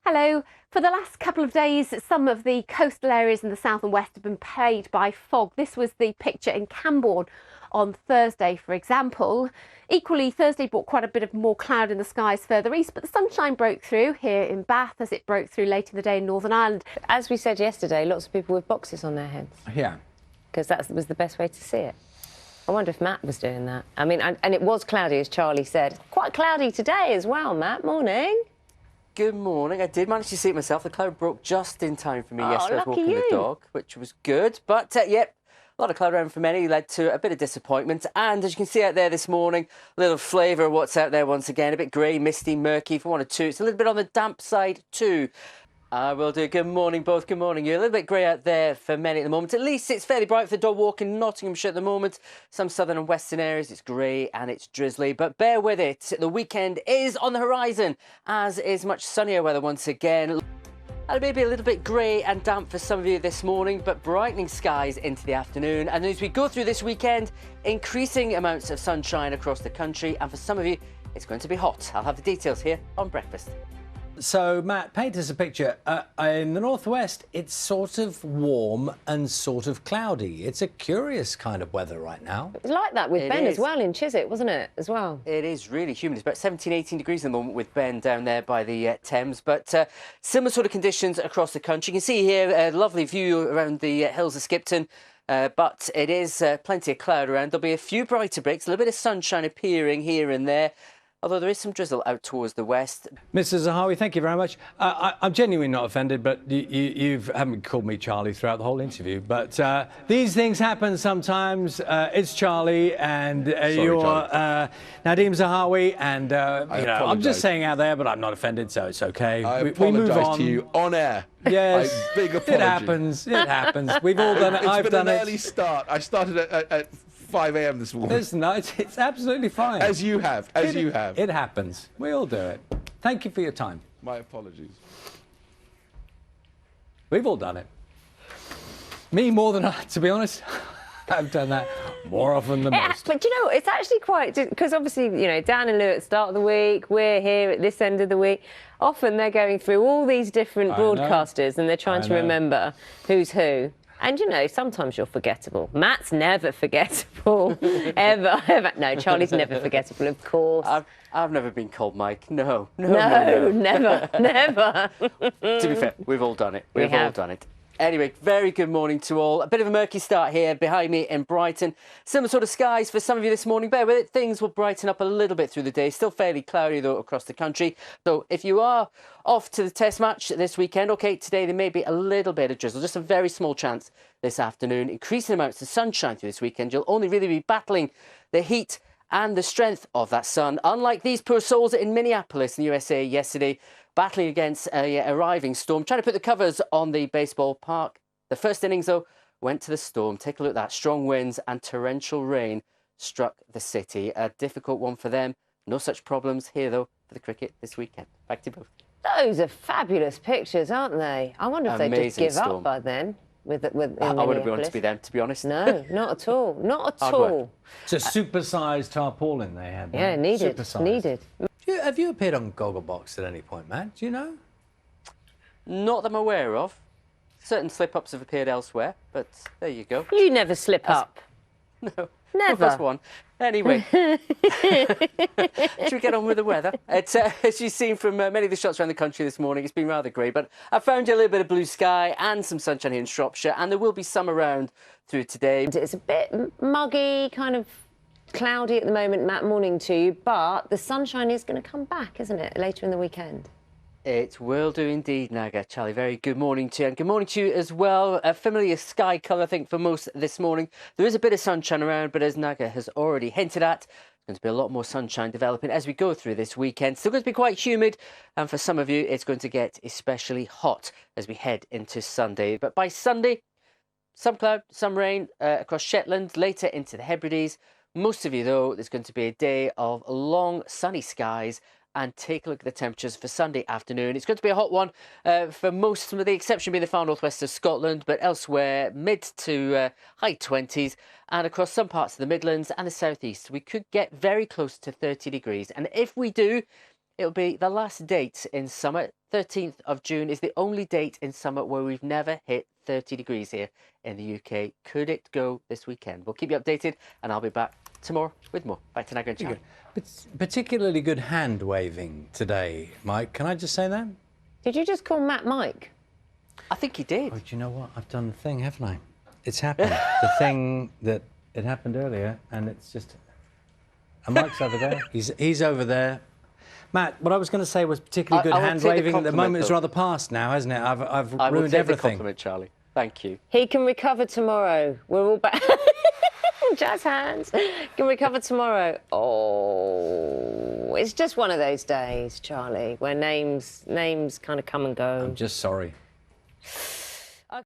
Hello. For the last couple of days, some of the coastal areas in the south and west have been plagued by fog. This was the picture in Cambourne on Thursday, for example. Equally, Thursday brought quite a bit of more cloud in the skies further east, but the sunshine broke through here in Bath as it broke through late in the day in Northern Ireland. As we said yesterday, lots of people with boxes on their heads. Yeah. Because that was the best way to see it. I wonder if Matt was doing that. I mean, and it was cloudy, as Charlie said. Quite cloudy today as well, Matt. Morning. Good morning. I did manage to see it myself. The cloud broke just in time for me yesterday. I was lucky walking you. the dog, which was good. But, yep, a lot of cloud around for many led to a bit of disappointment. And as you can see out there this morning, a little flavour of what's out there once again. A bit grey, misty, murky for one or two. It's a little bit on the damp side too. I will do. Good morning, both. Good morning. You're a little bit grey out there for many at the moment. At least it's fairly bright for the dog walk in Nottinghamshire at the moment. Some southern and western areas, it's grey and it's drizzly. But bear with it. The weekend is on the horizon, as is much sunnier weather once again. And maybe a little bit grey and damp for some of you this morning, but brightening skies into the afternoon. And as we go through this weekend, increasing amounts of sunshine across the country. And for some of you, it's going to be hot. I'll have the details here on Breakfast. So, Matt, paint us a picture. In the northwest, it's sort of warm and sort of cloudy. It's a curious kind of weather right now. It was like that with Ben as well in Chiswick, wasn't it, as well? It is really humid. It's about 17, 18 degrees at the moment with Ben down there by the Thames. But similar sort of conditions across the country. You can see here a lovely view around the hills of Skipton. But it is plenty of cloud around. There'll be a few brighter breaks, a little bit of sunshine appearing here and there. Although there is some drizzle out towards the west. Mr. Zahawi, thank you very much. I'm genuinely not offended, but you haven't called me Charlie throughout the whole interview. But these things happen sometimes. It's Charlie, and you're Nadeem Zahawi, and I'm just saying out there, but I'm not offended, so it's okay. We move on to you on air. Yes, big apology. It happens. It happens. We've all done it. I've done it. It's been an early start. I started at 5 a.m. this morning. Listen, it's absolutely fine. As you have. It happens. We all do it. Thank you for your time. My apologies. We've all done it. Me more than to be honest. I've done that more often than most. But you know, it's actually quite, because obviously, you know, Dan and Lou at the start of the week, we're here at this end of the week. Often they're going through all these different broadcasters and they're trying to remember who's who. And, you know, sometimes you're forgettable. Matt's never forgettable, ever. No, Charlie's never forgettable, of course. I've never been called Mike. No, never. To be fair, we've all done it. We've all done it. Anyway, very good morning to all. A bit of a murky start here behind me in Brighton. Similar sort of skies for some of you this morning. Bear with it, things will brighten up a little bit through the day. Still fairly cloudy, though, across the country. So if you are off to the test match this weekend, OK, today there may be a little bit of drizzle, just a very small chance this afternoon. Increasing amounts of sunshine through this weekend. You'll only really be battling the heat and the strength of that sun. Unlike these poor souls in Minneapolis in the USA yesterday, battling against a arriving storm, trying to put the covers on the baseball park. The first innings, though, went to the storm. Take a look at that. Strong winds and torrential rain struck the city. A difficult one for them. No such problems here, though, for the cricket this weekend. Back to you both. Those are fabulous pictures, aren't they? I wonder if they just give up by then. I wouldn't want to be them, to be honest. No, not at all. Not at all. It's a supersized tarpaulin they had. Yeah, needed. Needed. Have you appeared on Gogglebox at any point, Matt? Do you know? Not that I'm aware of. Certain slip-ups have appeared elsewhere, but there you go. You never slip up. No. Never. That's one. Anyway, should we get on with the weather? It's, as you've seen from many of the shots around the country this morning, it's been rather grey, but I found you a little bit of blue sky and some sunshine here in Shropshire, and there will be some around through today. It's a bit muggy, kind of cloudy at the moment, Matt, morning to you, but the sunshine is going to come back, isn't it, later in the weekend? It will do indeed, Naga. Charlie, very good morning to you. And good morning to you as well. A familiar sky colour, I think, for most this morning. There is a bit of sunshine around, but as Naga has already hinted at, there's going to be a lot more sunshine developing as we go through this weekend. Still going to be quite humid, and for some of you, it's going to get especially hot as we head into Sunday. But by Sunday, some cloud, some rain across Shetland, later into the Hebrides. Most of you, though, there's going to be a day of long sunny skies. And take a look at the temperatures for Sunday afternoon. It's going to be a hot one for most, with the exception being the far northwest of Scotland, but elsewhere mid to high 20s, and across some parts of the Midlands and the southeast we could get very close to 30 degrees. And if we do, it'll be the last date in summer. 13th of June is the only date in summer where we've never hit 30 degrees here in the UK. Could it go this weekend? We'll keep you updated, and I'll be back tomorrow with more. Back to Nago and Charlie. Particularly good hand waving today, Mike. Can I just say that? Did you just call Matt Mike? I think he did. Oh, do you know what? I've done the thing, haven't I? It's happened. The thing that it happened earlier, and it's just. And Mike's over there. He's over there. Matt, what I was going to say was particularly good hand waving. The moment is rather past now, hasn't it? I've ruined everything. I will take the compliment, Charlie. Thank you. He can recover tomorrow. We're all back. Jazz hands. Can recover tomorrow. Oh, it's just one of those days, Charlie, where names kind of come and go. I'm just sorry.